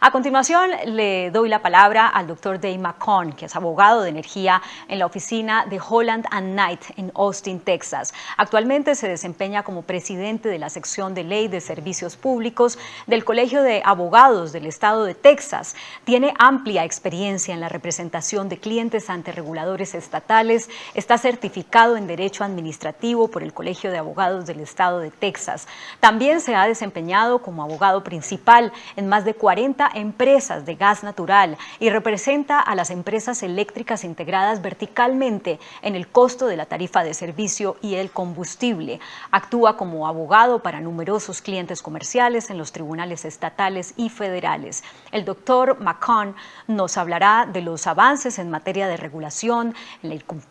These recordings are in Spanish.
A continuación, le doy la palabra al Dr. Dave McCone, que es abogado de energía en la oficina de Holland & Knight en Austin, Texas. Actualmente se desempeña como presidente de la sección de Ley de Servicios Públicos del Colegio de Abogados del Estado de Texas. Tiene amplia experiencia en la representación de clientes ante reguladores estatales. Está certificado en Derecho Administrativo por el Colegio de Abogados del Estado de Texas. También se ha desempeñado como abogado principal en más de 40 empresas de gas natural y representa a las empresas eléctricas integradas verticalmente en el costo de la tarifa de servicio y el combustible. Actúa como abogado para numerosos clientes comerciales en los tribunales estatales y federales. El doctor McCone nos hablará de los avances en materia de regulación,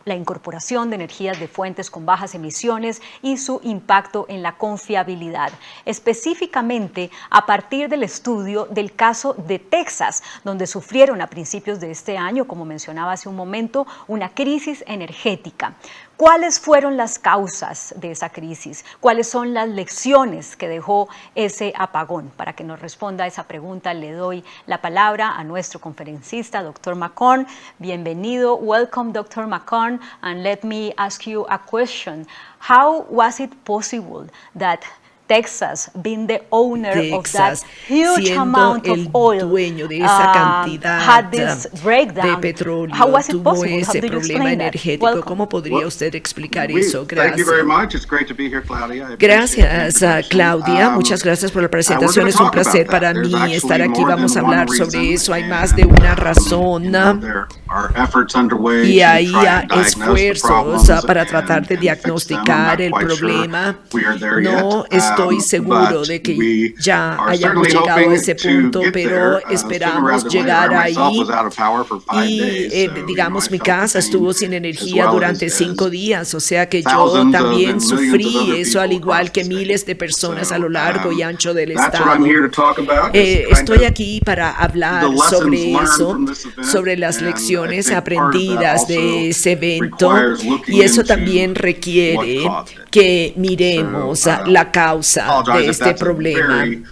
la incorporación de energías de fuentes con bajas emisiones y su impacto en la confiabilidad, específicamente a partir del estudio del caso de Texas, donde sufrieron a principios de este año, como mencionaba hace un momento, una crisis energética. ¿Cuáles fueron las causas de esa crisis? ¿Cuáles son las lecciones que dejó ese apagón? Para que nos responda a esa pregunta, le doy la palabra a nuestro conferencista, Dr. McCone. Bienvenido. Welcome, Dr. McCone. And let me ask you a question. How was it possible that Texas, being the owner of that huge amount of oil, dueño de esa cantidad had this breakdown? de petróleo, How was it tuvo possible? How ese do you problema explain that? energético. Welcome. ¿Cómo podría usted explicar eso? Thank you very Gracias. much. It's great to be here, Claudia. I appreciate Gracias, the introduction. Claudia. Muchas gracias por la presentación. we're Es gonna un talk placer about para that. There's mí actually estar aquí. more Vamos a than one hablar sobre reason, eso. Hay and, más de una razón. there are efforts underway Y to hay try and diagnose the esfuerzos problems para and tratar de fix them. I'm diagnosticar not el quite sure problema. we are there No yet. estoy seguro But de que we ya are hayamos certainly llegado a hoping ese to punto, get pero there. esperamos Sooner rather than llegar later. I myself ahí. was out of power for 5 Y days, so, digamos, I mi felt the casa pain estuvo sin as energía well durante as 5 días, o sea que yo thousands of también and millions of sufrí other eso, al people igual across que the state. miles de personas So, a lo largo y ancho del that's what estado. I'm here to talk about, is kind Estoy of aquí para hablar the lessons sobre learned eso, from this event, sobre las and I lecciones think part of that aprendidas also de ese evento, requires looking y eso into también requiere what caused it. que miremos So, la causa apologize de if este that's a problema. very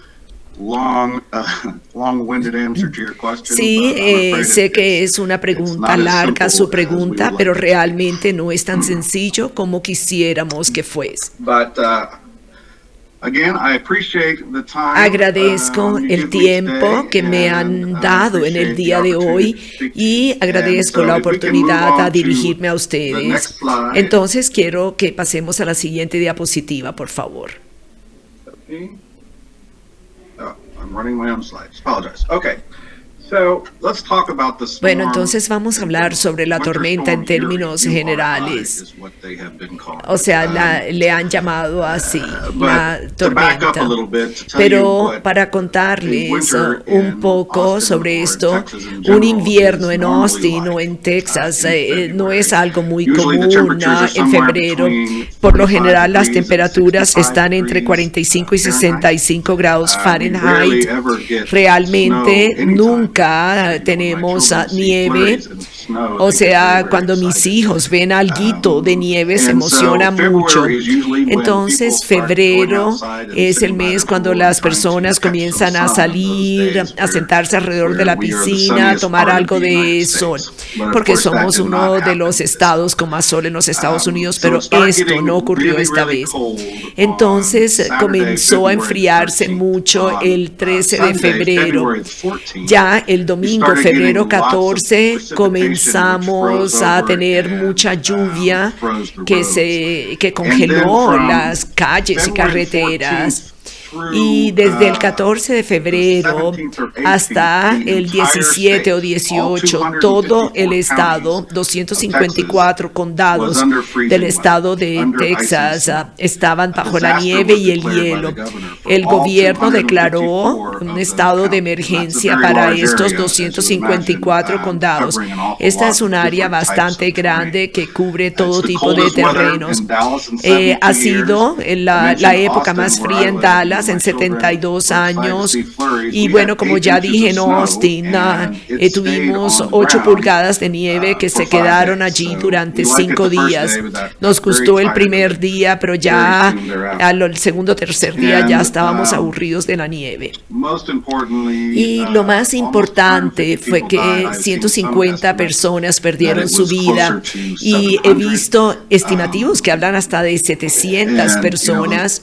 long-winded answer to your question. Sí, but I'm afraid sé que es una it's pregunta not as larga simple su as we pregunta, would pero like. realmente no es tan sencillo como quisiéramos que fuese. But again, I appreciate the time. Agradezco you el give me tiempo today, que me and han dado en el appreciate día the de hoy opportunity to speak to y you. agradezco And la so if we can move oportunidad on a to dirigirme a the ustedes. next slide. Entonces quiero que pasemos a la siguiente diapositiva, por favor. Okay. Oh, I'm running my own slides. Apologize. Okay. So let's talk about the storm. Bueno, entonces vamos a hablar sobre la Winter tormenta en Storm Uri, términos URI generales. is what they have been called. O sea, le han llamado así, la But to back up tormenta. a little bit, to tell you Pero what para contarles winter un in poco Austin sobre or in esto, Texas in un general invierno is en normally Austin like, o en Texas in no es February. algo muy Usually the común temperatures are en somewhere febrero. between Por lo 45 general las degrees and temperaturas 65 están entre degrees 45 y Fahrenheit. 65 grados We Fahrenheit. rarely ever get Realmente snow anytime. nunca My tenemos children see nieve. flurries and snow, O they get very, sea, very cuando mis excited. hijos ven alguito de nieve se And so emocionan mucho. February is usually when Entonces, people start going febrero outside and es el sitting by mes their cuando pool las and trying to personas catch some comienzan a sun on those salir, days a sentarse alrededor de where la we are the piscina, a sunniest tomar part of algo the de United sol, States. But of porque course, that somos did uno not de happen los this estados con más sol en los Estados Unidos, So pero it started esto getting no ocurrió really, esta really vez. cold Entonces on Saturday, comenzó a February enfriarse 13th. mucho On, el 13 de Sunday, febrero. February 14th, Ya el we domingo, started febrero getting lots of 14, precipitation, which comenzamos froze a over tener and, mucha lluvia froze the que roads. congeló And then from las calles y February carreteras. 14th Y desde el 14 de the febrero 17th or 18th, hasta the el entire 17 o state, 18, all todo el 254 estado, counties 254 condados was under freezing del weather, estado de under ice and Texas snow. estaban A bajo la disaster nieve was y el declared by hielo. the governor for El all gobierno 254 declaró of un those estado de counties. emergencia That's a very para large estos area, as you 254 imagine, condados. covering an awful Esta lot es of un área different types bastante of terrain. grande que cubre todo It's the tipo de coldest weather terrenos. in Dallas in 70 Ha sido years. I la mentioned época Austin, más where fría I en live, Dallas, apenas en 72 años. Y bueno, como ya dije en Austin, tuvimos 8 pulgadas de nieve que se quedaron allí durante 5 días. Nos gustó el primer día, pero ya al segundo o tercer día ya estábamos aburridos de la nieve. Y lo más importante fue que 150 personas perdieron su vida y he visto estimativos que hablan hasta de 700 personas.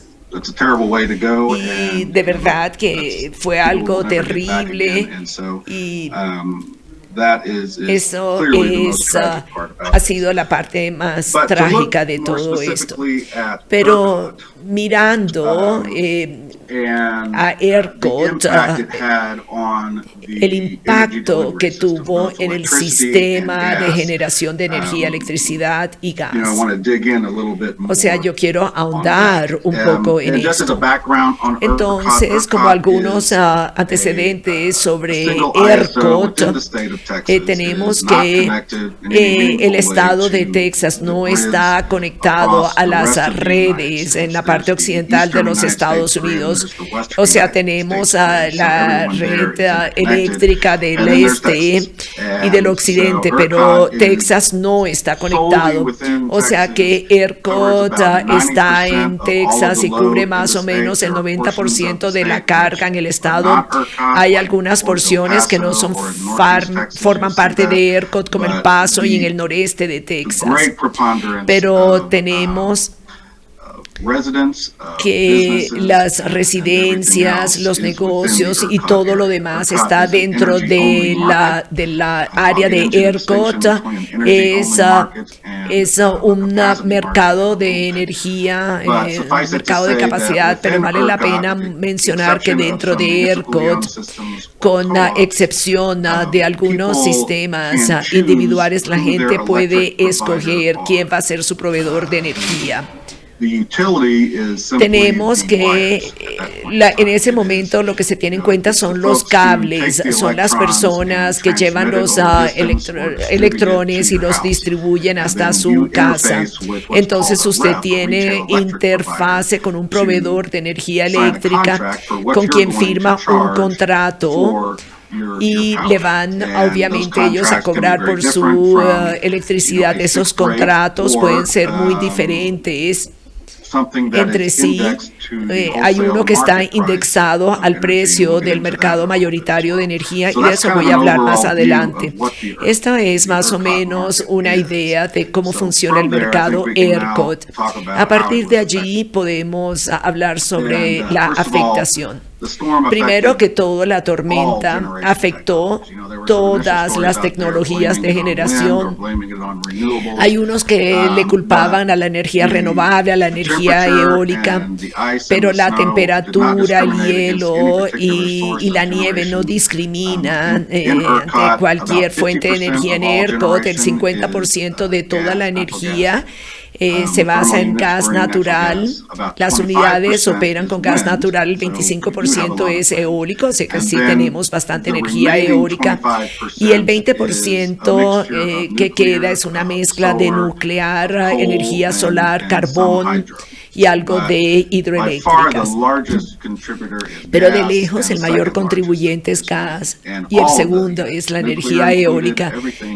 Y de verdad que fue algo terrible y eso ha sido la parte más trágica de todo esto. Pero mirando a ERCOT, el impacto que tuvo en el sistema de generación de energía, electricidad y gas. O sea, yo quiero ahondar un poco en esto. Entonces, como algunos antecedentes sobre ERCOT, tenemos que el estado de Texas no está conectado a las redes en la parte occidental de los Estados Unidos. O sea, tenemos la red eléctrica del este y del occidente, pero Texas no está conectado. O sea que ERCOT está en Texas y cubre más o menos el 90% de la carga en el estado. Hay algunas porciones que no forman parte de ERCOT, como El Paso y en el noreste de Texas. Pero tenemos que las residencias, los negocios y todo lo demás está dentro de la área de ERCOT. Es un mercado de energía, un mercado de capacidad, pero vale la pena mencionar que dentro de ERCOT, con la excepción de algunos sistemas individuales, la gente puede escoger quién va a ser su proveedor de energía. Tenemos que en ese momento lo que se tiene en cuenta son los cables, son las personas que llevan los electrones y los distribuyen hasta su casa. Entonces usted tiene interfase con un proveedor de energía eléctrica con quien firma un contrato y le van obviamente ellos a cobrar por su electricidad. Esos contratos pueden ser muy diferentes entre sí. Hay uno que está indexado al precio del mercado mayoritario de energía y de eso voy a hablar más adelante. Esta es más o menos una idea de cómo funciona el mercado ERCOT. A partir de allí podemos hablar sobre la afectación. Primero que todo, la tormenta afectó todas las tecnologías de generación. Hay unos que le culpaban a la energía renovable, a la energía eólica, pero la temperatura, el hielo y la nieve no discriminan de cualquier fuente de energía. En ERCOT, el 50% de toda la energía se basa en gas natural. Las unidades operan con gas natural, el 25% es eólico, o sea que sí tenemos bastante energía eólica, y el 20% que queda es una mezcla de nuclear, energía solar, carbón y algo de hidroeléctricas. Pero de lejos el mayor contribuyente es gas y el segundo es la energía eólica.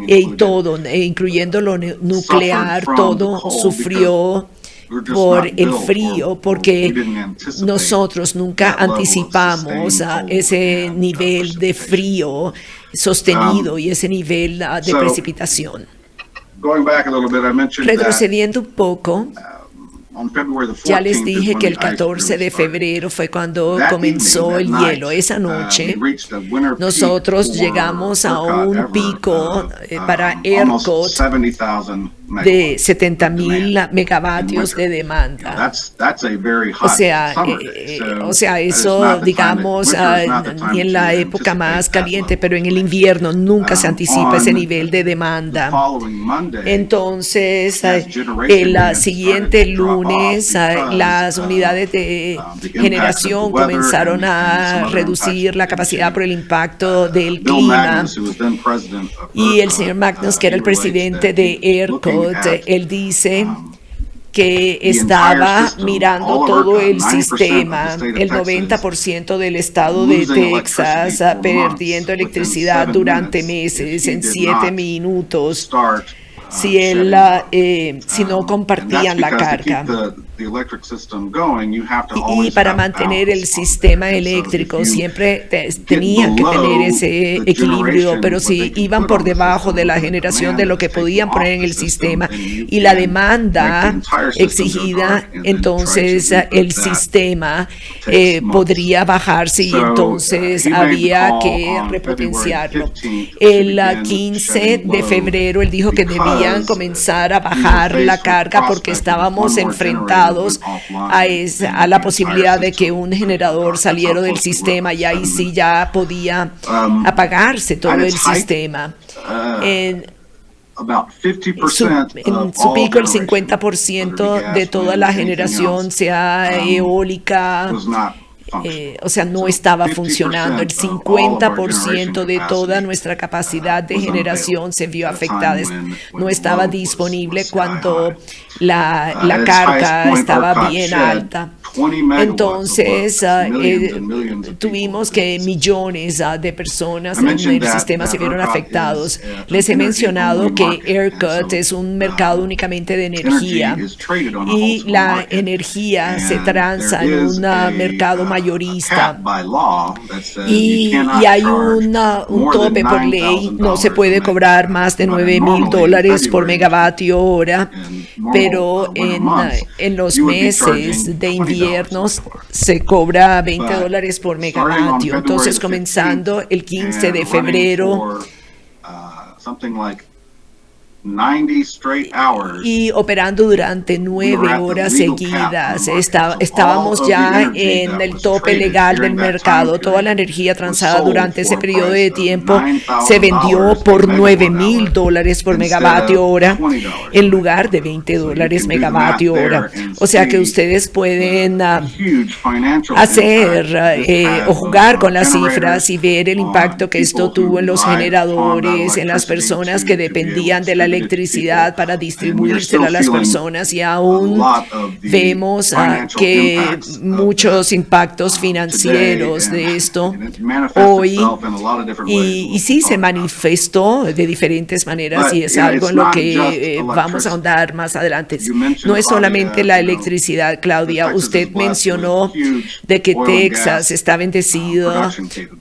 Y todo, incluyendo lo nuclear, todo sufrió por el frío, porque nosotros nunca anticipamos ese nivel de frío sostenido y ese nivel de precipitación. Retrocediendo un poco, ya les dije que el 14 de febrero fue cuando comenzó el hielo. Esa noche nosotros llegamos a un pico para ERCOT de 70,000 megavatios de demanda. O sea, eso, digamos, ni en la época más caliente, pero en el invierno nunca se anticipa ese nivel de demanda. Entonces, el siguiente lunes, las unidades de generación comenzaron a reducir la capacidad por el impacto del clima. Y el señor Magnus, que era el presidente de ERCOT, él dice que estaba mirando todo el sistema, el 90% del estado de Texas perdiendo electricidad durante meses en 7 minutos si no compartían la carga. Y para mantener el sistema eléctrico siempre tenían que tener ese equilibrio, pero si iban por debajo de la generación de lo que podían poner en el sistema y la demanda exigida, entonces el sistema podría bajarse y entonces había que repotenciarlo. El 15 de febrero él dijo que debían comenzar a bajar la carga porque estábamos enfrentados a la posibilidad de que un generador saliera del sistema y ahí sí ya podía apagarse todo el sistema. En su pico, el 50% de toda la generación, sea eólica, no estaba funcionando. El 50% de toda nuestra capacidad de generación se vio afectada. No estaba disponible cuando la carga estaba bien alta. Entonces, tuvimos que millones de personas en el sistema se vieron afectados. Les he mencionado que ERCOT es un mercado únicamente de energía y la energía se transa en un mercado mayorista y hay un tope por ley. No se puede cobrar más de $9,000 por megavatio hora, pero en los meses de invierno se cobra $20 por megavatio. Entonces, comenzando el 15 de febrero y operando durante 9 horas seguidas, estábamos ya en el tope legal del mercado. Toda la energía transada durante ese periodo de tiempo se vendió por $9,000 por megavatio hora en lugar de $20 megavatio hora. O sea que ustedes pueden hacer o jugar con las cifras y ver el impacto que esto tuvo en los generadores, en las personas que dependían de la electricidad para distribuírsela a las personas, y aún vemos que muchos impactos financieros de esto hoy, y sí se manifestó de diferentes maneras, y es algo en lo que vamos a ahondar más adelante. No es solamente la electricidad, Claudia. Usted mencionó de que Texas está bendecido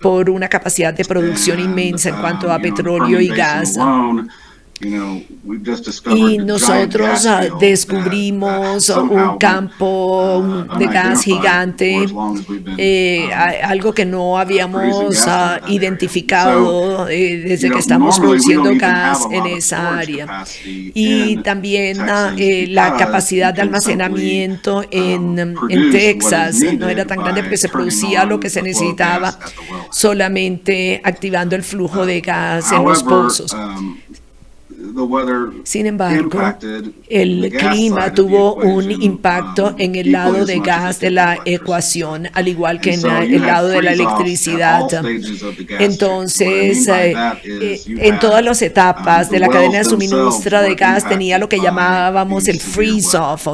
por una capacidad de producción inmensa en cuanto a petróleo y gas. Y nosotros descubrimos un campo de gas gigante, algo que no habíamos identificado desde que estamos produciendo gas en esa área. Y también la capacidad de almacenamiento en Texas no era tan grande porque se producía lo que se necesitaba solamente activando el flujo de gas en los pozos. Sin embargo, el clima tuvo un impacto en el lado de gas de la ecuación, al igual que en el lado de la electricidad. Entonces, en todas las etapas de la cadena de suministro de gas tenía lo que llamábamos el freeze-off,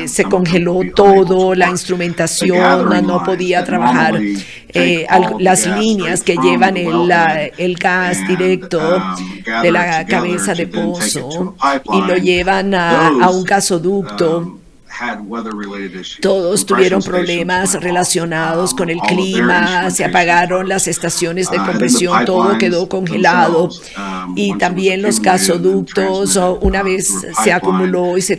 se congeló todo, la instrumentación no podía trabajar. Las líneas que llevan el gas directo de la cabeza de pozo y lo llevan a un gasoducto. Todos tuvieron problemas relacionados con el clima, se apagaron las estaciones de compresión, todo quedó congelado, y también los gasoductos, una vez se acumuló y se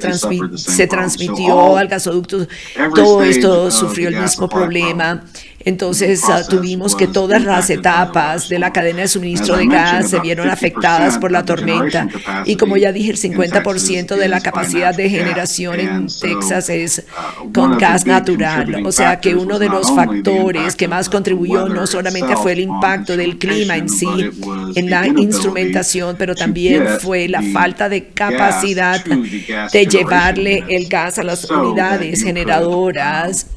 transmitió al gasoducto, todo esto sufrió el mismo problema. Entonces tuvimos que todas las etapas de la cadena de suministro de gas se vieron afectadas por la tormenta, y como ya dije, el 50% de la capacidad de generación en Texas es con gas natural. O sea que uno de los factores que más contribuyó no solamente fue el impacto del clima en sí, en la instrumentación, pero también fue la falta de capacidad de llevarle el gas a las unidades generadoras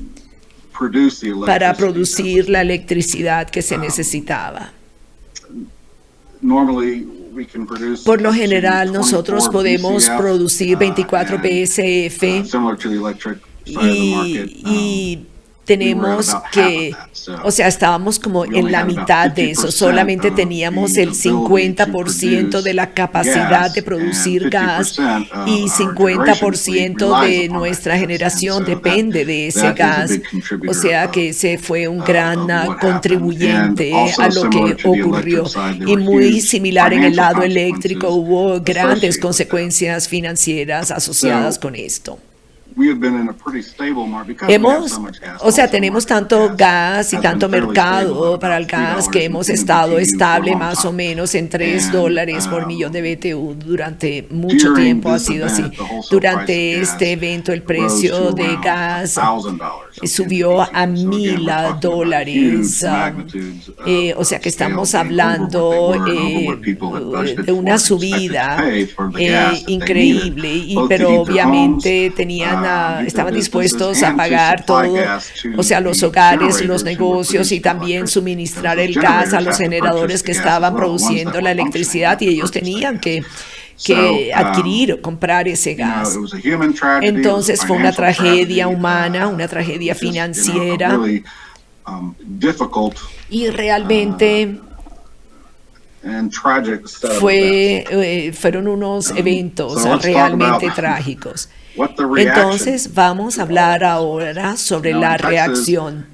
para producir la electricidad que se necesitaba. Por lo general, nosotros podemos producir 24 BSF y tenemos que, o sea, estábamos como en la mitad de eso, solamente teníamos el 50% de la capacidad de producir gas y 50% de nuestra generación depende de ese gas, o sea que ese fue un gran contribuyente a lo que ocurrió. Y muy similar en el lado eléctrico, hubo grandes consecuencias financieras asociadas con esto. Tenemos tanto gas y tanto mercado para el gas que hemos estado estable más o menos en $3 por millón de BTU durante mucho tiempo. Ha sido así. Durante este evento el precio de gas subió a $1,000. O sea que estamos hablando de una subida increíble, pero obviamente estaban dispuestos a pagar todo, o sea, los hogares, los negocios y también suministrar el gas a los generadores que estaban produciendo la electricidad y ellos tenían que adquirir o comprar ese gas. Entonces fue una tragedia humana, una tragedia financiera y realmente fueron unos eventos realmente trágicos. Entonces vamos a hablar ahora sobre la reacción.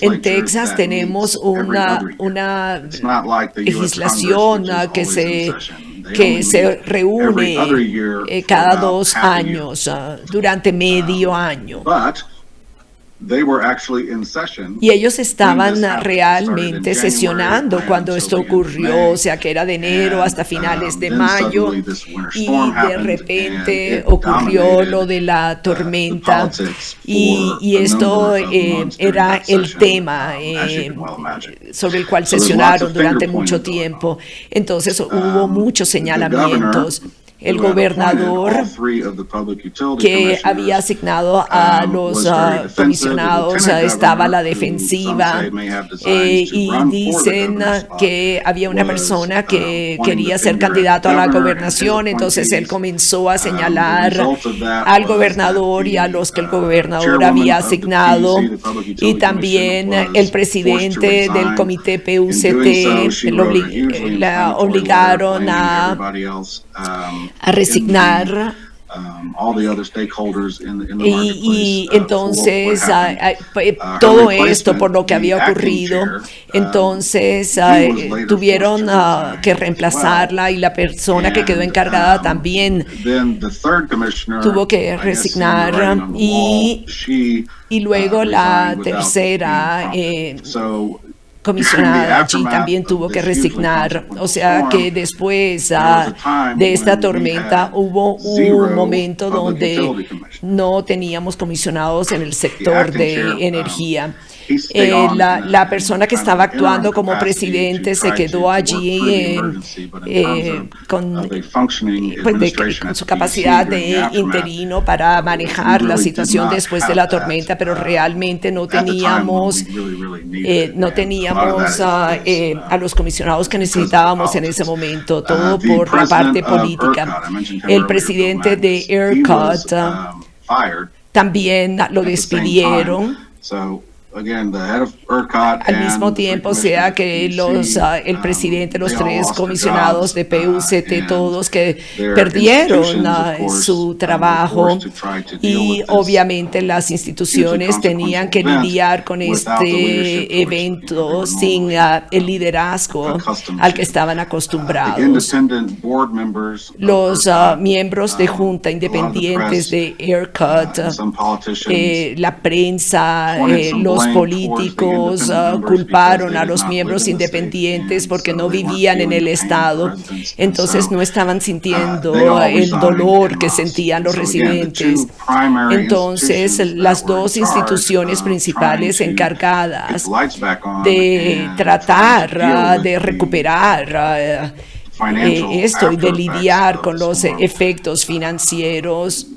En Texas tenemos una legislación que se reúne cada 2 años, durante medio año. Y ellos estaban realmente sesionando cuando esto ocurrió, o sea que era de enero hasta finales de mayo, y de repente ocurrió lo de la tormenta, y esto era el tema sobre el cual sesionaron durante mucho tiempo. Entonces hubo muchos señalamientos. El gobernador que había asignado a los comisionados estaba a la defensiva y dicen que había una persona que quería ser candidato a la gobernación, entonces él comenzó a señalar al gobernador y a los que el gobernador había asignado, y también el presidente del comité PUCT la obligaron a resignar. Y entonces todo esto por lo que había ocurrido, entonces tuvieron que reemplazarla, y la persona que quedó encargada también tuvo que resignar, y luego la tercera comisionada allí también tuvo que resignar. O sea que después de esta tormenta hubo un momento donde no teníamos comisionados en el sector de energía. La persona que estaba actuando como presidente se quedó allí con su capacidad de interino para manejar la situación después de la tormenta, pero realmente no teníamos a los comisionados que necesitábamos en ese momento, todo por la parte política. El presidente de ERCOT también lo despidieron. Al mismo tiempo, o sea que el presidente, los 3 comisionados de PUCT, todos que perdieron su trabajo, y obviamente las instituciones tenían que lidiar con este evento sin el liderazgo al que estaban acostumbrados. Los miembros de junta independientes de ERCOT, la prensa, los políticos culparon a los miembros independientes porque no vivían en el estado, entonces no estaban sintiendo el dolor que sentían los residentes. Entonces las 2 instituciones principales encargadas de tratar de recuperar esto y de lidiar con los efectos financieros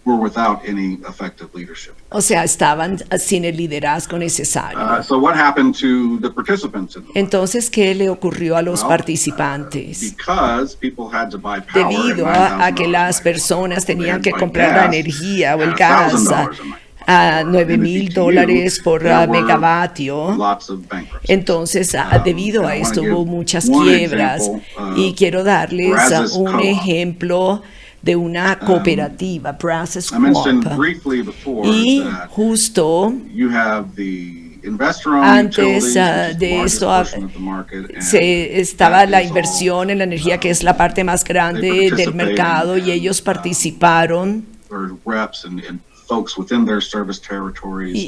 were without any effective leadership. O sea, estaban sin el liderazgo necesario. So what happened to the participants in the market? Entonces, ¿qué le ocurrió a los Well, participantes? Because people had to buy power at Debido a que $9,000 las a personas They tenían had que to buy comprar la gas energía o el at gas $1,000 a megawatt. a In the $9,000 por BTU, there were megavatio. lots of bankruptcies. Entonces, debido a and I esto wanna hubo give muchas one quiebras example, y quiero darles Brazos un Co-op. ejemplo de una cooperativa, Brazos I mentioned Co-op. briefly before Y that justo you have the investor-owned antes utilities, which is the de largest esto portion of the market, and estaba that la is inversión en la energía, que es la parte más grande They del participate mercado, y in, ellos participaron or reps and folks within their service territories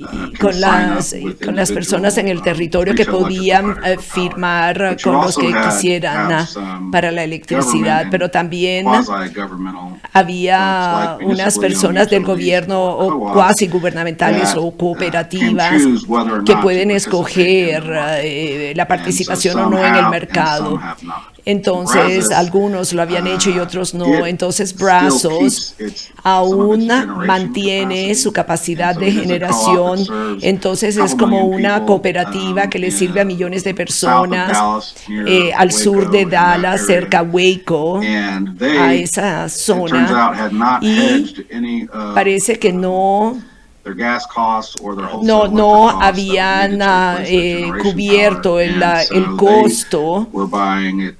can con sign up with con las personas en el individual, territorio que retail electric podían providers for power. firmar But you con los also que have quisieran some para la electricidad, government pero and también quasi-governmental había folks like unas municipally personas owned del utilities gobierno or o co-ops cuasi gubernamentales that, o can cooperativas choose whether or que not to pueden participate in escoger the market. la And so participación o some no en el have and mercado. some have not. Entonces, Brazos, algunos lo habían hecho y otros no. it Entonces, still Brazos keeps aún generation mantiene capacity. su capacidad And so de it is a co-op that generación. serves Entonces, a es couple como million una people, cooperativa que le sirve a millones de south of personas Dallas, near al sur de Waco, in that Dallas, area. cerca a Waco, And a they, esa it turns out, zona. had not Y hedged any parece que no their gas costs or their wholesale no electric costs that were habían needed to replace their generation cubierto power. el And so el they costo were buying it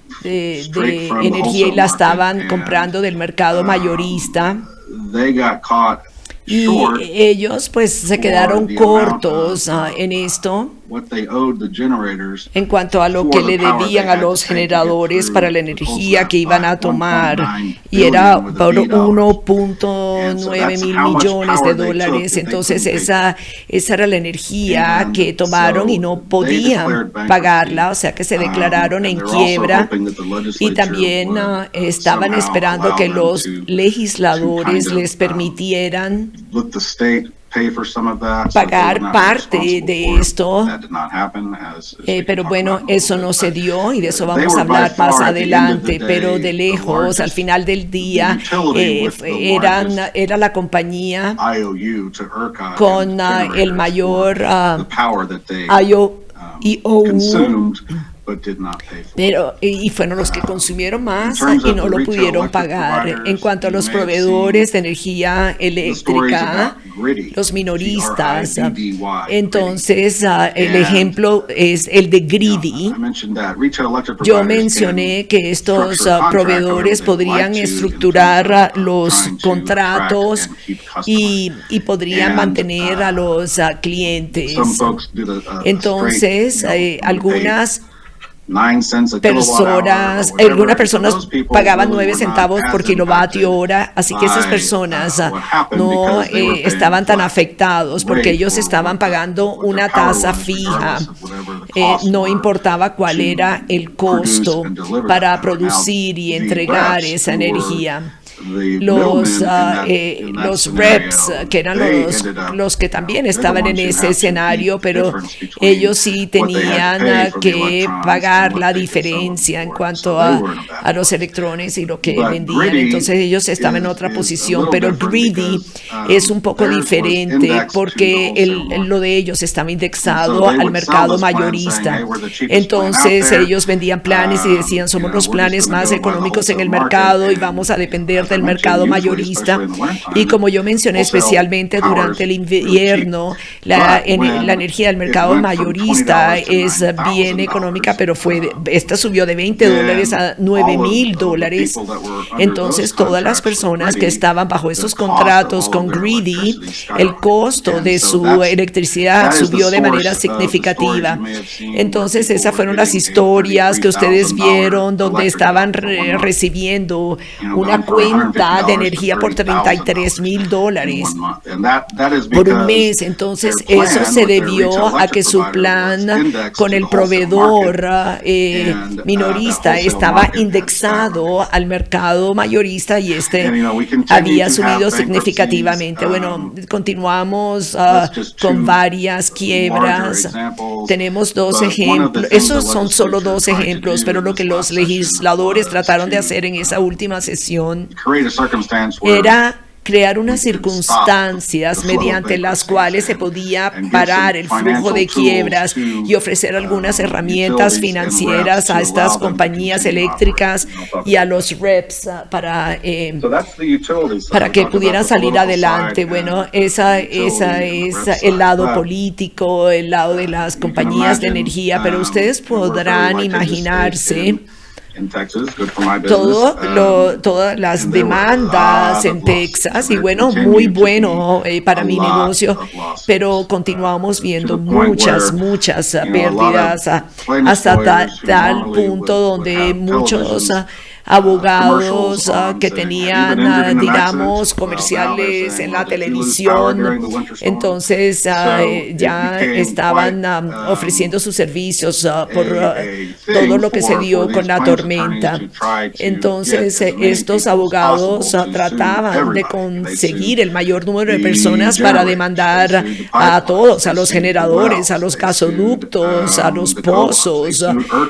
straight de from the energía, y wholesale la market, estaban and, comprando del mercado mayorista. they got caught Y short ellos pues se quedaron the amount cortos of, en esto what they owed the generators en cuanto a lo for que the le power debían they a had to los take to get generadores through para la the energía close que iban a that by tomar, 1.9 y era billion with a por B dollars. And so 1.9 that's mil how much millones power de they took dólares. that they Entonces couldn't pay. esa era la energía And que tomaron y no so they podían declared bankruptcy, pagarla, o sea que se declararon and en they're also quiebra. hoping that the Y legislature también would, estaban somehow esperando allow que them los to legisladores kind of, les permitieran let the state pay for some of that, so pagar they were not parte responsible de for it. esto. That did not happen, as we can Pero talk bueno, about in a eso little no bit, se but dio, y de eso they vamos a were by hablar más far, at the end of the adelante, pero de day, the lejos, al largest final del día, utility with the largest era la compañía IOU to ERCOT con and el mayor generators for the power that they IOU, consumed, but did not pay for. pero y fueron los que consumieron más In terms y of no the lo retail pudieron electric pagar. providers, En cuanto a you los may have proveedores de energía the stories eléctrica, about Griddy, los minoristas, Griddy, entonces el And, ejemplo es el de Griddy. I mentioned that retail electric Yo providers mencioné can que estos structure contract proveedores however they podrían like to in estructurar terms of, los trying to contratos attract and keep customers. y podrían And, mantener a los clientes. Some folks did a Entonces, straight, algunas 9 cents a kilowatt hour or personas, whatever. algunas And so personas those people pagaban really 9 were not centavos por as kilovatio impacted hora, así que esas by, personas what happened no because they were paying estaban tan flat afectados porque rate ellos for estaban what the- pagando what their una power tasa was, fija. regardless of whatever the costs No were importaba cuál to era el produce costo and deliver para that power. Now, producir y the entregar reps esa who were energía. the Los, middlemen in that los scenario, reps, que eran they los, ended up, los que también they're the estaban en ones who ese have to escenario, keep the pero difference between ellos sí what they had to tenían pay for the que electrons pagar and what la they could sell them diferencia en for. cuanto So they were in a bad a los place. electrones y lo que But vendían. Griddy Entonces ellos estaban en otra is a posición, little pero different Griddy because, es un poco theirs was diferente indexed to porque the wholesale market. lo de ellos estaba And indexado so they al would mercado sell this plan mayorista. saying, "Hey, we're the cheapest plan out Entonces there. ellos vendían planes y decían, somos You know, los we're just planes gonna más go by the económicos en el wholesale mercado market." y vamos a depender As I del mentioned, mercado usually, mayorista. especially in the wintertime, Y como yo mencioné, wholesale especialmente power durante el is really invierno, cheap. la But when la energía del it mercado went from mayorista $20 to es bien $9,000, económica, pero esta subió de $20 a then $9,000. all of the people that were under Entonces those todas las contracts with personas que Griddy, estaban bajo the esos cost of contratos all con of their Griddy, electricity el skyrocketed. costo And de so su electricidad that is the subió de manera source of the significativa. stories you may have seen Entonces where esas people fueron were las getting a historias que ustedes $33,000 vieron donde electric estaban bill for 1 month. recibiendo You know, una going for cuenta de $150 energía to por $30,000 $33,000 in 1 month. And that is por un because mes. Entonces their plan eso se with their debió retail a electric que su provider was plan indexed con to el the wholesale proveedor market. And, minorista that wholesale estaba market had indexado skyrocketed. al mercado mayorista y And, you know, we continue había to have subido bankruptcies. significativamente. Bueno, continuamos That's just con two varias larger quiebras. examples. Tenemos dos But one of the ejemplos. things Esos the son solo legislature dos tried to ejemplos, do pero in lo this que los last session legisladores was trataron de to, hacer en esa última sesión create a circumstance where era crear unas circunstancias mediante las cuales se podía parar el flujo de quiebras y ofrecer algunas herramientas financieras a estas compañías eléctricas y a los reps para que pudieran salir adelante. Bueno, esa es el lado político, el lado de las compañías de energía, pero ustedes podrán imaginarse todas las demandas en Texas, y bueno, muy bueno para mi negocio, pero continuamos viendo muchas pérdidas hasta tal punto donde muchos abogados que tenían, digamos, comerciales en la televisión, entonces ya estaban ofreciendo sus servicios por todo lo que se dio con la tormenta. Entonces estos abogados trataban de conseguir el mayor número de personas para demandar a todos, a los generadores, a los gasoductos, a los pozos,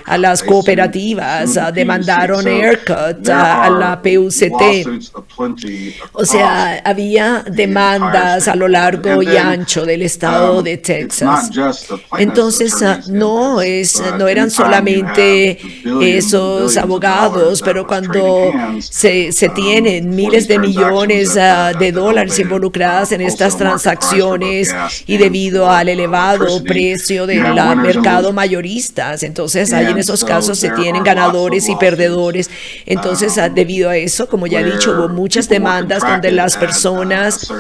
a las cooperativas. Demandaron ERCOT, a la PUCT. O sea, había demandas a lo largo y ancho del estado de Texas. Entonces, no eran solamente esos abogados, pero cuando se tienen miles de millones de dólares involucradas en estas transacciones y debido al elevado precio del mercado mayorista, entonces ahí en esos casos se tienen ganadores y perdedores. Entonces, debido a eso, como ya he dicho, hubo muchas demandas donde las personas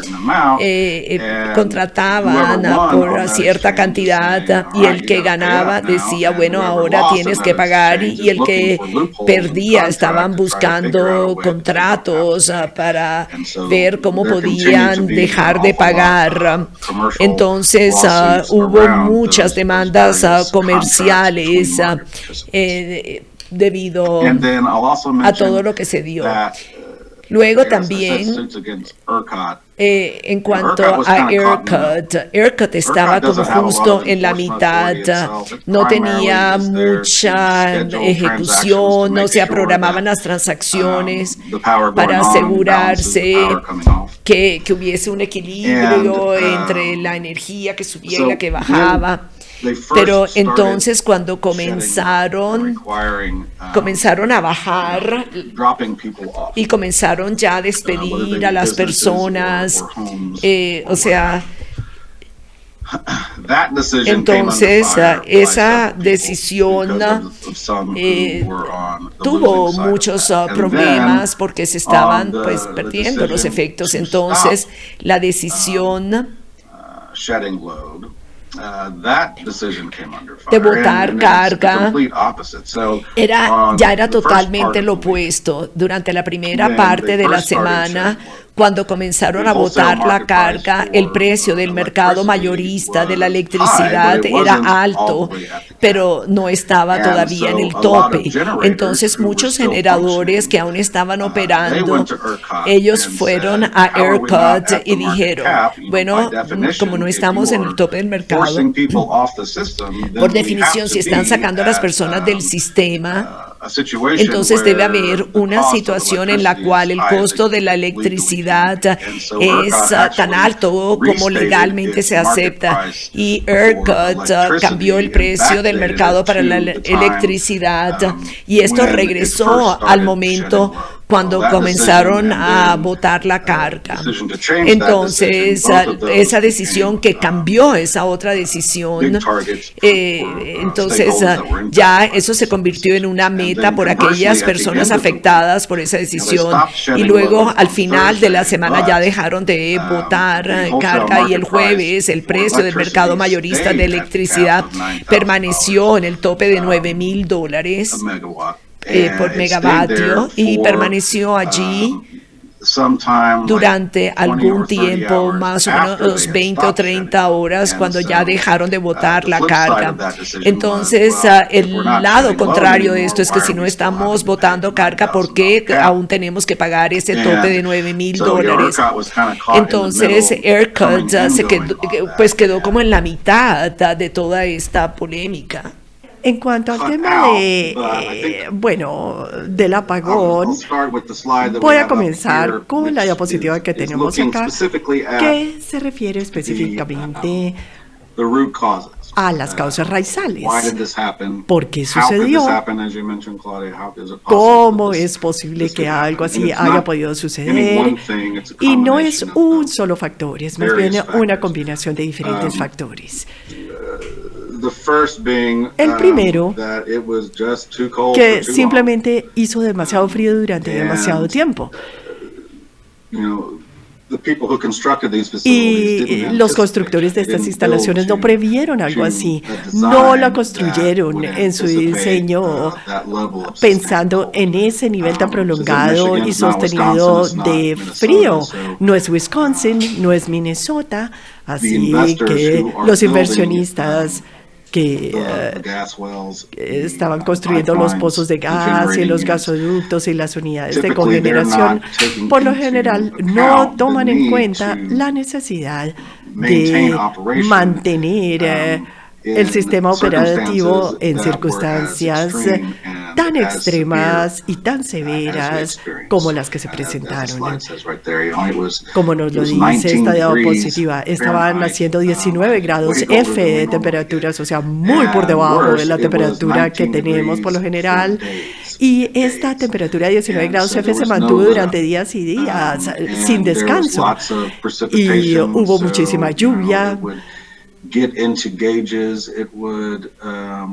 contrataban por cierta cantidad y el que ganaba decía, bueno, ahora tienes que pagar, y el que perdía estaban buscando contratos para ver cómo podían dejar de pagar. Entonces, hubo muchas demandas comerciales debido a todo lo que se dio. Luego también, en cuanto a ERCOT estaba como justo en la mitad, no tenía mucha ejecución, no se programaban las transacciones para asegurarse que hubiese un equilibrio entre la energía que subía y la que bajaba. Pero entonces cuando comenzaron a bajar y comenzaron ya a despedir a las personas, o sea, entonces esa decisión tuvo muchos problemas porque se estaban pues perdiendo los efectos. Entonces la decisión de botar carga ya era totalmente lo opuesto. Durante la primera parte de la semana, cuando comenzaron a botar la carga, el precio del mercado mayorista de la electricidad era alto, pero no estaba todavía en el tope. Entonces muchos generadores que aún estaban operando, ellos fueron a ERCOT y dijeron, bueno, como no estamos en el tope del mercado, por definición, si están sacando a las personas del sistema, entonces debe haber una situación en la cual el costo de la electricidad es tan alto como legalmente se acepta, y ERCOT cambió el precio del mercado para la electricidad, y esto regresó al momento cuando comenzaron a botar la carga. Entonces, esa decisión que cambió esa otra decisión, entonces ya eso se convirtió en una meta por aquellas personas afectadas por esa decisión, y luego al final de la semana ya dejaron de botar carga, y el jueves el precio del mercado mayorista de electricidad permaneció en el tope de $9,000 por megavatio, y permaneció allí durante algún tiempo, más o menos 20 o 30 horas, cuando ya dejaron de botar la carga. Entonces, el lado contrario de esto es que si no estamos botando carga, ¿por qué aún tenemos que pagar ese tope de $9,000? Entonces, ERCOT quedó como en la mitad de toda esta polémica. En cuanto al cut tema out, de, but I think del apagón, I'll start with the slide that voy we a have up comenzar here, con la which diapositiva que is tenemos looking acá, specifically at que se refiere específicamente the root causes. a las causas Why raizales. did this happen? ¿Por qué How could this sucedió? happen, as you mentioned, Claudia? How is it possible ¿Cómo that es posible this que could algo happen? así And it's haya not podido any suceder? one thing, it's a Y no es combination un of solo factor, es más bien various una factors. combinación de diferentes factores. The first being El primero, that it was just too cold que for too simplemente hizo demasiado frío durante And- demasiado tiempo. long. You know, the people who constructed these facilities Y didn't los anticipate. constructores de They estas didn't instalaciones build no previeron algo to así, a design no la that construyeron would en su anticipate, diseño that level of pensando sustained en ese nivel tan This prolongado isn't y Michigan, it's not sostenido Wisconsin, it's de not Minnesota, frío. so, No es Wisconsin, no es Minnesota, así investors que who are los building, inversionistas que the gas wells, estaban construyendo los pozos de gas y los gasoductos y las unidades de Typically, they're cogeneración, not taking por lo into general account no the toman en need cuenta to la necesidad maintain de operation, mantener el in sistema operativo en circumstances circunstancias that were as extreme and tan as extremas y tan as we severas experienced. como las que se As the presentaron. slide says right there, you know, Como nos lo it was dice 19 esta degrees diapositiva, estaban Fahrenheit, haciendo 19 grados way over F the de normal temperaturas, heat. o sea, muy por And debajo de worse, la it was temperatura que 19 tenemos por lo degrees general. for days, Y esta days. temperatura de 19 And grados so F there se was no mantuvo let durante up. días y días, And sin there was descanso. lots of Y precipitation, hubo so, muchísima you know, lluvia. it would get into gauges, it would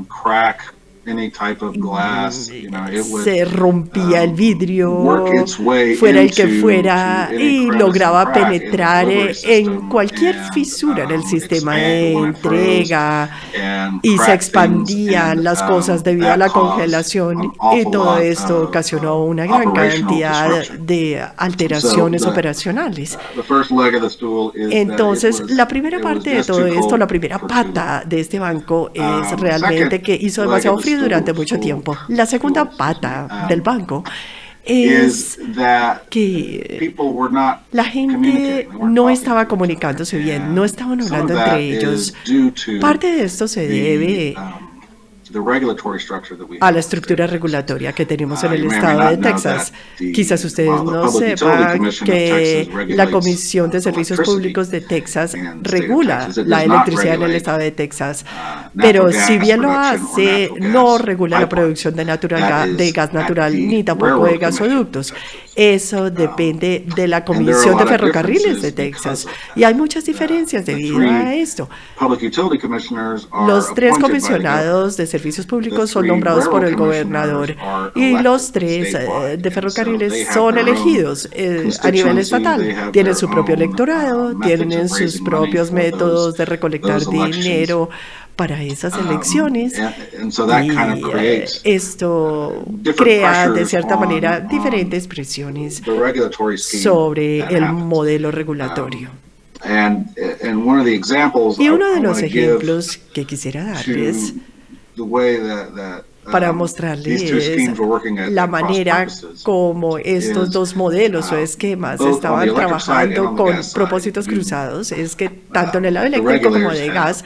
crack any type of glass, you know, it would Se rompía el vidrio, work its way fuera el que into fuera, any y crevice lograba and crack in the penetrar delivery en system cualquier and, fisura en el sistema de expand when it froze entrega, and y se crack expandían things, las and, cosas debido a that la caused congelación, an y awful todo lot esto of, ocasionó una gran operational cantidad disruption. de alteraciones So the- operacionales. The first leg of the stool is that Entonces, it was- la primera it was parte de just todo too esto, cold la primera for too long. pata de este banco es Second realmente que hizo leg demasiado of the frío durante stool, mucho tiempo. La segunda pata del banco is es that que people were not la gente communicating, they weren't no talking estaba to each other. comunicándose bien, And no estaban some hablando of entre that ellos. is due to Parte de esto se debe the regulatory structure that we a have la in the estructura state of Texas. regulatoria que tenemos en el You may or estado may de not know Texas. that the- Quizás ustedes while the no Public Utility sepan Commission of que Texas la regulates Comisión de Servicios electricity Públicos de Texas in the state of regula Texas. It la does not electricidad en el regulate, estado de Texas, natural pero gas si bien lo production or hace, natural no gas regula la pipeline. producción de, That is de gas at natural the ni tampoco de Railroad Commission of gasoductos. Texas. Eso depende de la and there are a Comisión de lot of Ferrocarriles de differences Texas. because of that. Y hay muchas diferencias The debido three a esto. Public Utility Commissioners are Los tres appointed by the comisionados de servicios públicos The son three nombrados por el railroad gobernador commissioners are y los elected tres statewide. de And ferrocarriles so they have son their own elegidos a nivel constituency, they estatal. have Tienen their su propio own, electorado, methods tienen of sus raising money propios for métodos de recolectar those elections. dinero para esas elecciones. And so that Y kind of creates esto different crea de pressures cierta manera on diferentes presiones the regulatory scheme sobre that el happens. modelo regulatorio. And one of the examples Y I uno de los wanna give ejemplos que quisiera darles to the way that para these two mostrarles schemes were working at la cross manera purposes como estos is, dos modelos o esquemas both on the estaban electric side and trabajando on the con gas side, propósitos you- cruzados es que tanto en el lado the eléctrico como regulators de have gas,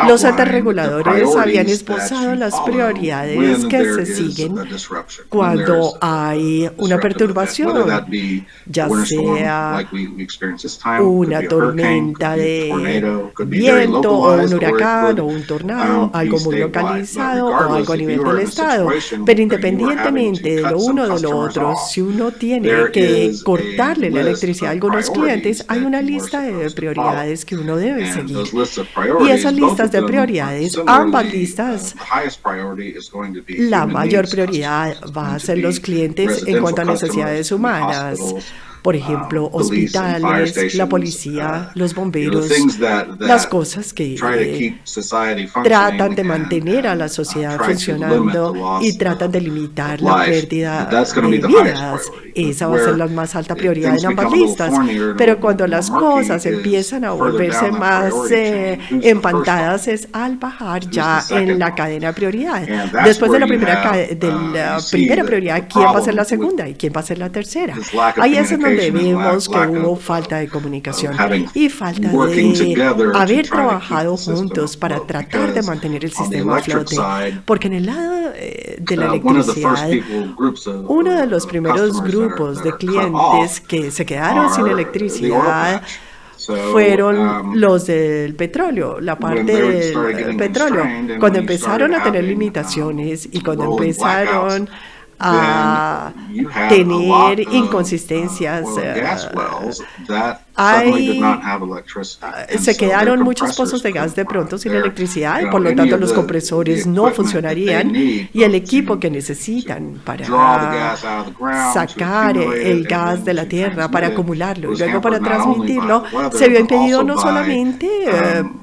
los outlined entes the reguladores habían priorities esbozado that you las follow prioridades when que there se is siguen a disruption, when cuando there's hay a una disruptive event, perturbación, whether that be ya a winter storm sea like we experienced this time, could una be a hurricane, tormenta could be a de tornado, could be very viento o un localized, or it huracán could, o un tornado, be algo muy statewide. localizado But o algo a regardless, if nivel you are del in a estado. situation Pero where you are having independientemente to de cut lo some uno de lo customers otro, off, si uno tiene there que is a cortarle la list electricidad a of algunos clientes, priorities hay that una you are lista de supposed to prioridades que uno debe And seguir. those lists of Y priorities, esas both listas of de them are prioridades, similarly, ambas listas, the highest priority is going to be la human mayor needs prioridad customers. It's va going a to ser be los clientes en residential cuanto a customers, necesidades could be humanas. hospitals, Por ejemplo, police and fire hospitales, stations, la policía, los you know, bomberos, things that las cosas que try to keep society functioning tratan de and, mantener a la sociedad try to limit funcionando the loss y tratan de of limitar la life. pérdida That's gonna be de the highest vidas. priority. Esa va a ser Where la más alta if prioridad things en ambas become a little listas. thornier and Pero a cuando little las more murky cosas is empiezan a further volverse down that más priority chain. Who's the empanadas first es al bajar Who's ya the second en la one? cadena de prioridad. And that's Después de where la you primera, have, de la you see primera the prioridad, ¿quién va a ser la problem with segunda y quién va a ser la tercera? this lack of Ahí es en donde donde communication and vemos que lack hubo of falta de comunicación having y falta working de together to haber try to keep trabajado the system juntos para afloat. tratar de Because mantener el on the sistema a electric flote. side, Porque en el lado de la one of the first electricidad, groups of uno de los primeros customers grupos that de are cut clientes off que se quedaron sin are the oil electricidad patch. So, fueron los del petróleo, la when parte they started del getting petróleo. constrained and Cuando when you started empezaron a tener having limitaciones y cuando rolling empezaron blackouts, a then you had a lot tener of inconsistencias, oil and gas wells that suddenly did not have electricity. And se so their quedaron muchos compressors pozos de gas de couldn't pronto run. sin Their, electricidad y you por know, lo any tanto of los the compresores no equipment that they funcionarían need y el to equipo que necesitan draw the para gas out of the ground, to sacar accumulate el it, and gas then de la to tierra, transmit para it acumularlo y was luego para hampered not only by transmitirlo, the weather, se vio but impedido also no by, solamente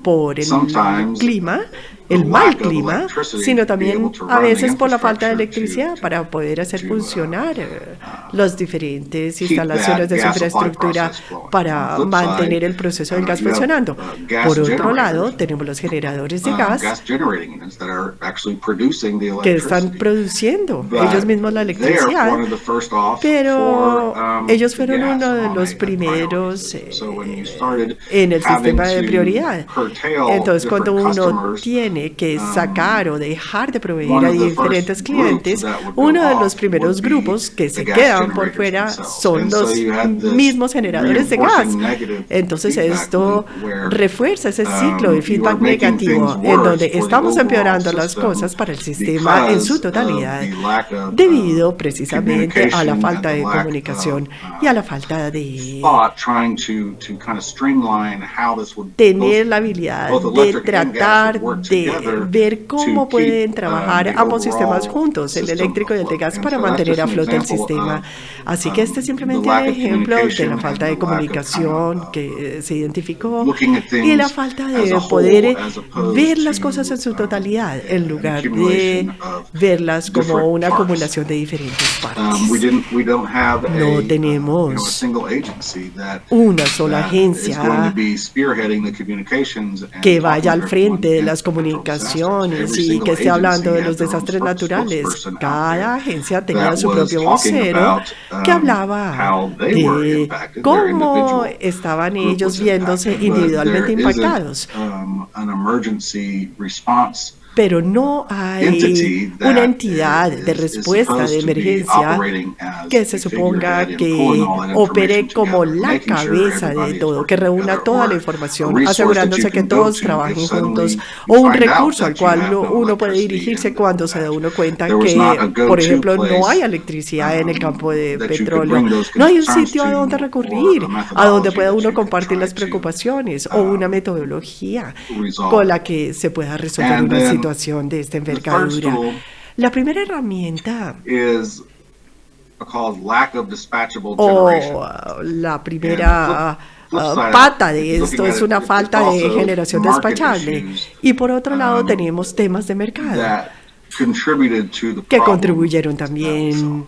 por el sometimes clima, the el mal lack of clima, electricity sino to be able también to a run the veces por la falta de infrastructure electricidad to para poder hacer funcionar las diferentes keep instalaciones that de su gas supply infraestructura process flowing. On para the flip mantener side, el proceso del gas you have, funcionando. gas Por otro generators, lado, tenemos los generadores de gas gas generating units that are actually producing the que están electricity. produciendo But ellos mismos la they're electricidad, one of the first off pero for, ellos the fueron gas uno de on los a primeros priority. So when you started en el having sistema de to prioridad. curtail Entonces, cuando different uno customers, tiene que sacar o dejar de proveer one a of the diferentes first clientes, groups that would go uno de los off primeros would be grupos que the se gas quedan por generators fuera themselves. son And so los you had this mismos generadores de gas. reinforcing negative Entonces feedback esto loop where, refuerza ese ciclo de you feedback are making negativo things en worse donde for the estamos overall empeorando las system cosas para el sistema en su because of totalidad, the lack of, debido precisamente a la communication falta and de the lack comunicación of, y a la falta de thought trying to kind of streamline how this would tener la habilidad both de electric and gas tratar would work de together ver cómo to pueden keep, trabajar the ambos sistemas overall juntos, el system eléctrico y el de afloat. gas, And para so that's mantener just a an flote el example sistema. of, Así que este es the simplemente lack un of ejemplo de la communication falta de and the lack of comunicación que se identificó looking at y la things falta as de a whole poder as opposed ver las to, cosas en su totalidad en an lugar de accumulation of verlas como different una parts. acumulación de diferentes We partes. don't have No a tenemos a single agency una sola that is going to agencia be spearheading the communications and que talking vaya al to frente de everyone las in natural comunicaciones disasters. y Every que single esté hablando de agency los had their own desastres naturales. spokesperson out Cada there agencia tenía that su was propio talking vocero about, que hablaba how they were de impacted, their cómo individual estaban group ellos was viéndose impacted, but individualmente there isn't, impactados. an emergency response Pero no hay entity una that entidad de is respuesta de supposed to be emergencia operating as que se the suponga figurehead and pulling que all that opere information como together, la making sure cabeza everybody de is todo, que working reúna together, toda or la a información, resource that you asegurándose que can go todos to if trabajen suddenly juntos, you o un find out recurso al that you have cual no uno puede electricity dirigirse in the cuando se da patch. uno cuenta There was not a que, por go-to ejemplo, no hay place, electricidad en el campo de that you could petróleo. bring those No hay un concerns sitio a to, donde or recurrir, a a donde methodology pueda that uno you could compartir try las to, preocupaciones o una metodología resolve con la it. que se pueda resolver And una then situación de esta the third envergadura. tool La primera herramienta is called lack of dispatchable o generation. la primera Flip side, pata de looking esto at es it, una it's falta de also generación market despachable. issues, Y por otro lado um, tenemos temas de mercado that contributed to the que problem contribuyeron that we también saw.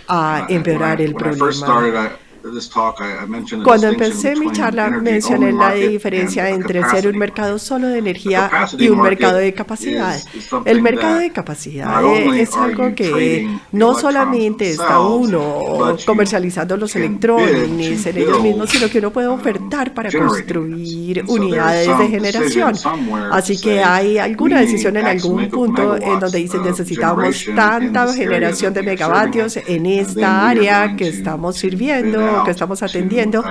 a empeorar el When I first problema. started this talk, I mentioned the Cuando distinction empecé mi between charla energy mencioné only la market diferencia and a entre ser capacity un mercado market. solo de The energía capacity y un market mercado de capacidad. is something El mercado that de capacidad not only es are algo you que trading no electrons solamente está themselves, uno but you comercializando los can electrones bid to en ellos mismos, build, sino que uno puede ofertar para generating construir units. And so there is unidades de some generación. decision somewhere Así to que say, hay alguna we decisión en need X algún punto en megawatts donde dicen of necesitamos generation in tanta this area generación that de we are serving megavatios it, en and then esta we are área going que to estamos bid sirviendo, out que estamos to, atendiendo,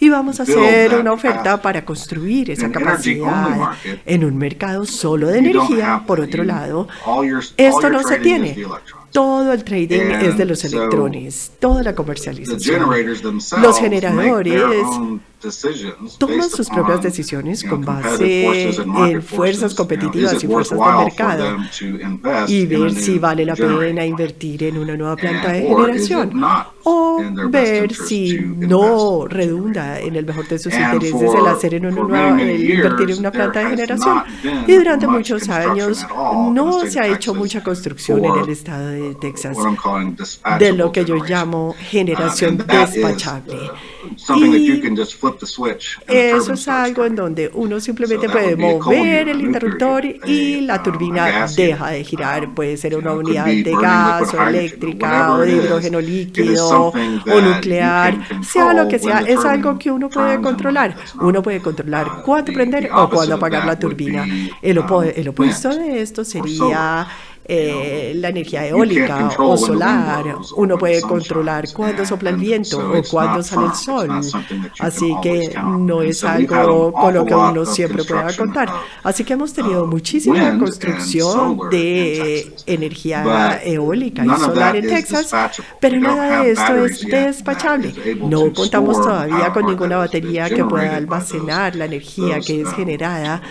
y vamos a build hacer that una oferta capacity. para construir esa In an energy-only capacidad market, en un mercado solo de you don't energía. have Por that. otro You- lado, all your esto trading no se is tiene. the electrons. Todo el trading es de And los so electrones, toda la The comercialización. generators Los themselves make their generadores own decisions toman based sus propias upon, decisiones you know, con competitive forces base and market en fuerzas forces. Is competitivas it y fuerzas de worthwhile for mercado them to invest y in a ver si new vale la generating pena plant? invertir en una nueva planta de Or is it generación not o in their best ver interest si to no invest in redunda en el mejor de sus And intereses el for- hacer en una for nueva, many, many el invertir en years, una planta de there has generación. not been Y durante much muchos construction años at all in the no state se of ha hecho Texas mucha construcción en for, el estado de de Texas, what I'm calling de dispatchable lo que yo generation. llamo generación And that is, despachable. something that you Y can just flip the switch and the eso turbine es starts algo en turning. donde uno So simplemente that puede would be a coal mover unit, el a nuclear interruptor unit, y la a turbina gas deja unit. de girar. Puede ser You una know, it could unidad be de burning gas liquid o hydrogen, eléctrica o whatever de it hidrógeno is. It is líquido something o that you nuclear, can sea lo control que when sea, the es algo turbine que uno puede turns and when it controlar. does Uno not. puede controlar cuándo prender The o cuándo opposite of apagar la that would turbina. be El opuesto wind de esto or solar. sería la energía You can't eólica control o when the wind solar. blows or Uno when the puede sun controlar shines, cuándo sopla el and viento so o it's cuándo not sale el firm. It's not sol. something that you can Así always que count on. no And es so we've had an algo con lo awful que lot uno of siempre pueda construction contar. of Así que hemos tenido muchísima wind and construcción solar in de Texas, energía but eólica y none of solar that en is Texas, dispatchable. pero We don't nada have de esto batteries es yet that despachable. is able No to contamos store the todavía con power ninguna that is batería que pueda generated by almacenar la energía que es generada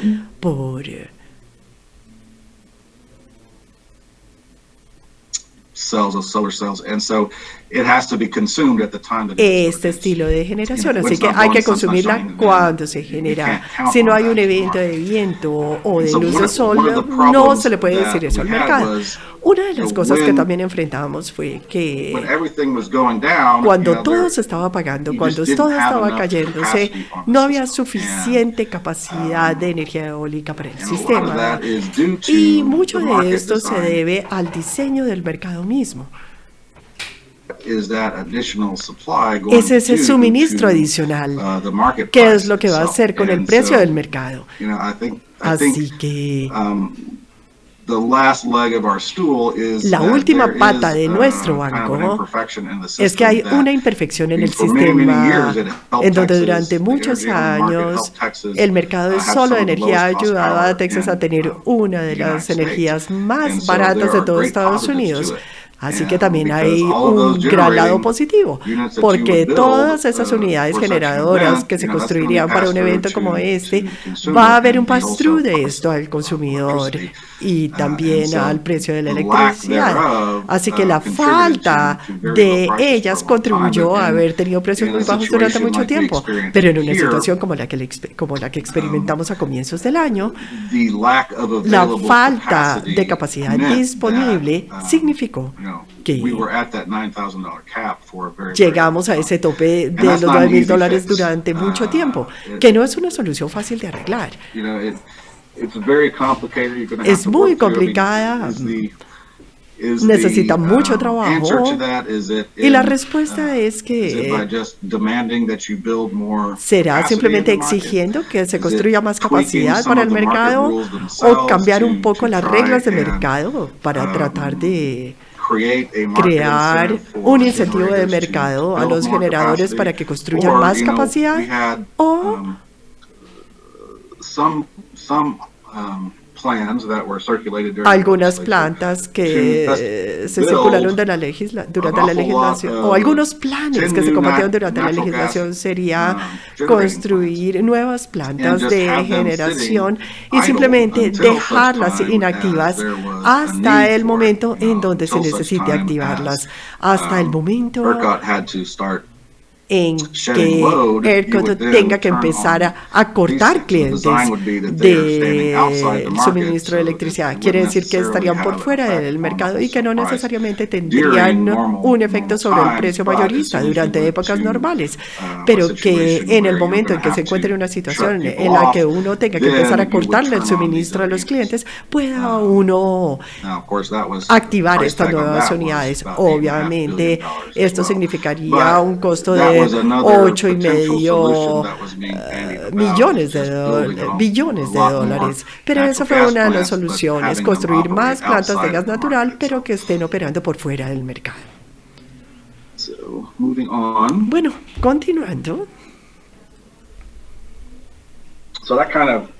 por cells of solar cells, and so it has to be consumed at the time that it is este produced. estilo de generación. When Así it's que not hay blowing, que sun's not consumirla shining, then cuando se you genera. can't count Si no on hay that un to the evento de market. viento o And de so luz one de of sol, the no problems se le puede that decir eso we al had mercado. was Una de las cosas que when también enfrentamos fue when que everything was going down, cuando you know, todo se estaba apagando, you cuando just didn't todo have estaba enough cayéndose, capacity on the no había system. suficiente capacidad de energía eólica para el And a lot of sistema. that is due to Y mucho the de market esto se design. debe al diseño del mercado mismo. Is that additional supply going Es ese to suministro adicional. the market ¿Qué price es lo que va a itself? hacer con el And precio so, del mercado? you know, I think Así que the last leg of our stool is la that última there pata is, de nuestro kind of an banco imperfection in the es que hay system una that imperfección en el for many, many sistema years it helped en donde Texas, durante the muchos energy on the market años helped Texas, el mercado de have solo some de of the energía ha lowest cost ayudado a power Texas a in, tener una de the United las States. energías And más so baratas there de are todo great Estados positives to Unidos. it. Así que And también because hay all of un those gran lado generating positivo, units that you porque would build, todas esas unidades for such an generadoras event, que se you know, that's gonna be construirían para passed un through evento como este, to consumer va a haber un and the pass-through wholesale de price esto al of consumidor electricity. y And también so al precio de la the lack electricidad. thereof, Así que la contributed falta to very de low prices ellas for a long time, contribuyó a and haber tenido precios in muy a bajos durante situation mucho like we tiempo. experienced Pero en una here, situación como la que experimentamos a comienzos del año, the lack of la available falta capacity de capacidad meant disponible that, significó you know, que we were at that $9,000 cap for a very, llegamos a very long ese time. tope And de that's los not an easy $9,000 fix. durante mucho tiempo, It- que no es una solución fácil de arreglar. You know, it's very complicated. You're gonna have Es to muy work through. I mean, complicada, is necesita the, mucho answer trabajo, to that is it y la in, respuesta es is it by que just demanding that you build more será capacity simplemente in the market? exigiendo que se Is it construya más tweaking capacidad some para of el the market mercado rules o themselves cambiar un to poco las try reglas de and, mercado para tratar de create a market crear incentive for un incentivo de generators to mercado a build los more generadores capacity? para que construyan Or, más you know, capacidad we had, o some plans that were circulated during algunas the legislature plantas to que just se build circularon durante la an awful legislación, lot o of algunos planes 10 que se new compartieron durante la natural gas, legislación sería generating construir nuevas and plantas just de have them generación sitting y idle simplemente until such dejarlas time inactivas as there was a hasta need el for momento it, you know, en donde se until such necesite time activarlas, as, hasta el momento ERCOT had to start en shedding que load. You ERCOT would then tenga que turn empezar on a cortar these things. The clientes design would be that they are standing outside the del market, suministro de so electricidad. it Quiere wouldn't decir que necessarily estarían por have an fuera effect del on the mercado y que no wholesale price necesariamente during tendrían normal un efecto sobre el times, precio but as mayorista soon as you durante went épocas to, normales, a pero que situation en el where you're momento en gonna que se have encuentre to una shut situación people en la off, que uno tenga que empezar a then you would cortarle el turn on these suministro a los other clientes, units. pueda uno Now, of course, that was activar price estas tag on nuevas that was unidades. about $8.5 Obviamente, billion as esto well. significaría But un costo that de was another potential 8,5 solution that was being bandied about, millones de just building billones de a lot more dólares. Pero natural esa fue gas una de las plants, but soluciones, having them construir más operate plantas de outside gas of the natural, market pero que itself. estén operando por fuera del mercado. So, moving on. Bueno, continuando. So that kind of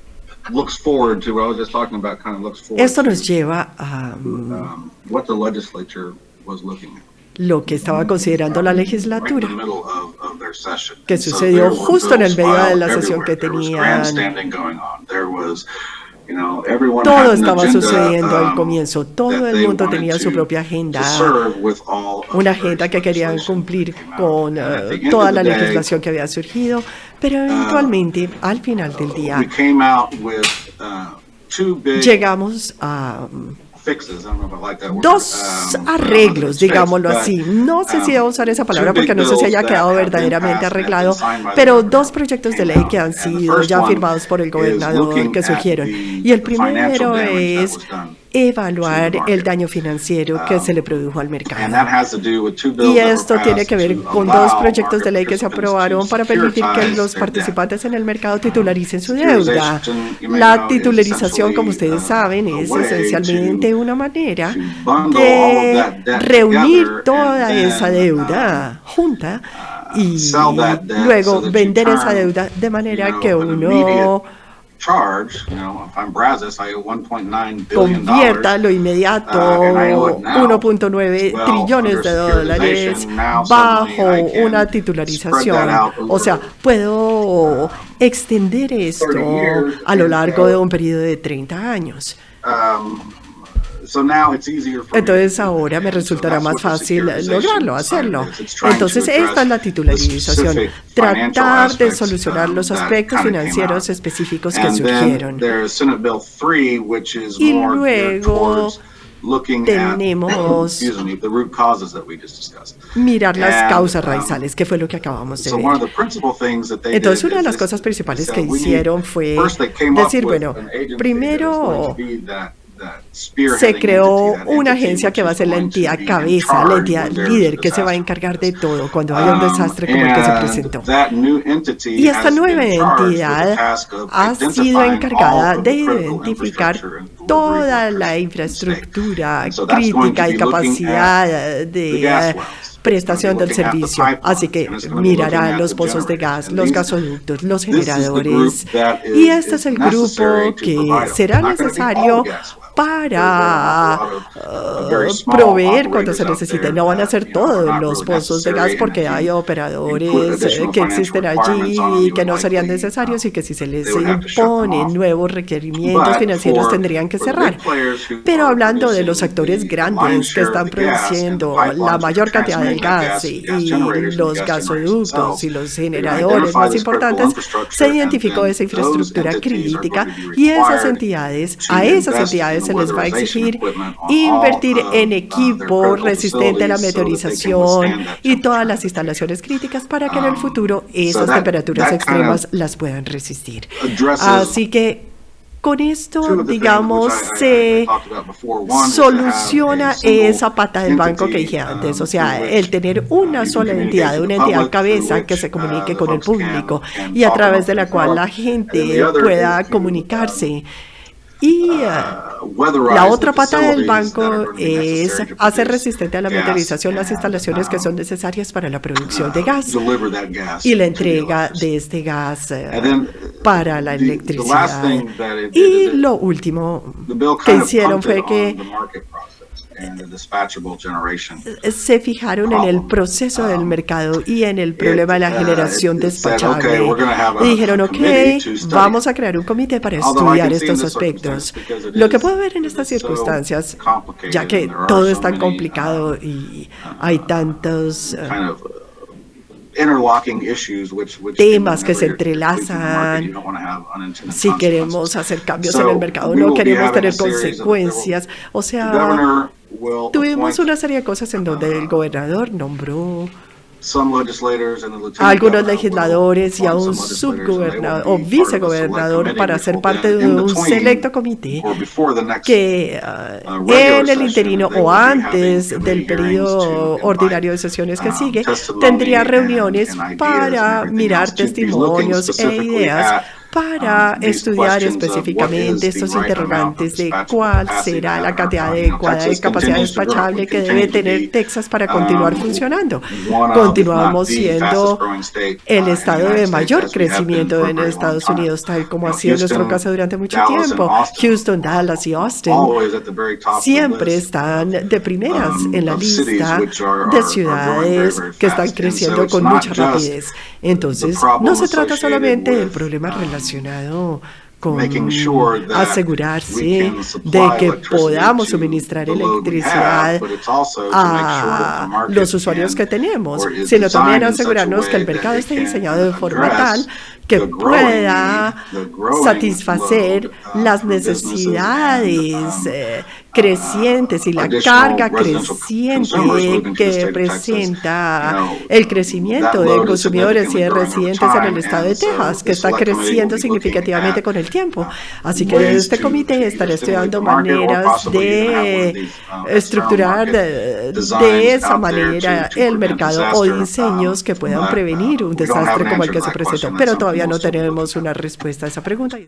looks forward to what I was just talking about, kind of looks forward Esto nos to lleva a what the legislature was looking at. lo que estaba considerando la Right in legislatura, the middle of their session. que And so sucedió there were justo en el bills medio de filed la sesión que everywhere. There was tenían. grandstanding going on. There was, you know, everyone Todo had an estaba agenda, sucediendo al comienzo, todo that el they mundo wanted tenía su to- propia to agenda, serve with all of una the agenda que querían legislation cumplir that came out. con And at the end toda of la the day, legislación que había surgido, pero eventualmente, al final del día, we came out with two big llegamos a dos arreglos, digámoslo así. No sé si debo usar esa palabra porque no sé si haya quedado verdaderamente arreglado, pero dos proyectos de ley que han sido ya firmados por el gobernador que surgieron. Y el primero es evaluar el daño financiero que se le produjo al mercado. Y esto tiene que ver con dos proyectos de ley que se aprobaron para permitir que los participantes en el mercado titularicen su deuda. La titularización, como ustedes saben, es esencialmente una manera de reunir toda esa deuda junta y luego vender esa deuda de manera que uno convierta lo inmediato 1.9 trillones de dólares bajo una titularización. O sea, puedo extender esto a lo largo de un periodo de 30 años. Entonces ahora me resultará más fácil lograrlo, hacerlo. Entonces esta es la titularización, tratar de solucionar los aspectos financieros específicos que surgieron. Y luego tenemos mirar las causas raizales, que fue lo que acabamos de ver. Entonces, una de las cosas principales que hicieron fue decir, bueno, primero se creó una agencia que va a ser la entidad cabeza, la entidad líder, que se va a encargar de todo cuando haya un desastre como el que se presentó. Y esta nueva entidad ha sido encargada de identificar toda la infraestructura crítica y capacidad de prestación del servicio. Así que mirará los pozos de gas, los gasoductos, los generadores. Y este es el grupo que será necesario para proveer cuando se necesite. No van a ser todos los pozos de gas porque hay operadores que existen allí y que no serían necesarios y que si se les imponen nuevos requerimientos financieros tendrían que cerrar. Pero hablando de los actores grandes que están produciendo la mayor cantidad del gas y los gasoductos y los generadores más importantes, se identificó esa infraestructura crítica y a esas entidades se les va a exigir invertir en equipo resistente a la meteorización y todas las instalaciones críticas para que en el futuro esas temperaturas extremas las puedan resistir. Así que con esto, digamos, se soluciona esa pata del banco que dije antes, o sea, el tener una sola entidad, una entidad cabeza que se comunique con el público y a través de la cual la gente pueda comunicarse. Y la otra pata del banco es hacer resistente a la meteorización las instalaciones que son necesarias para la producción de gas y la entrega de este gas para la electricidad. Y lo último que hicieron fue que se fijaron en el proceso del mercado y en el problema de la generación despachable. Y dijeron, ok, vamos a crear un comité para estudiar estos aspectos. Lo que puedo ver en estas circunstancias, ya que todo es tan complicado y hay tantos temas que se entrelazan. Si queremos hacer cambios en el mercado, no queremos tener consecuencias. O sea, tuvimos una serie de cosas en donde el gobernador nombró a algunos legisladores y a un subgobernador o vicegobernador para ser parte de un selecto comité que en el interino o antes del periodo ordinario de sesiones que sigue tendría reuniones para mirar testimonios e ideas para estudiar específicamente estos interrogantes de cuál será la cantidad adecuada de capacidad despachable que debe tener Texas para continuar funcionando. Continuamos siendo el estado de mayor crecimiento en Estados Unidos, tal como ha sido nuestro caso durante mucho tiempo. Houston, Dallas y Austin siempre están de primeras en la lista de ciudades que están creciendo con mucha rapidez. Entonces, no se trata solamente del problema relacionado con asegurarse de que podamos suministrar electricidad a los usuarios que tenemos, sino también asegurarnos que el mercado esté diseñado de forma tal que pueda satisfacer las necesidades crecientes y la carga creciente que presenta el crecimiento de consumidores y de residentes en el estado de Texas, que está creciendo significativamente con el tiempo. Así que desde este comité estaré estudiando maneras de estructurar de esa manera el mercado o diseños que puedan prevenir un desastre como el que se presentó. Pero todavía no tenemos una respuesta a esa pregunta.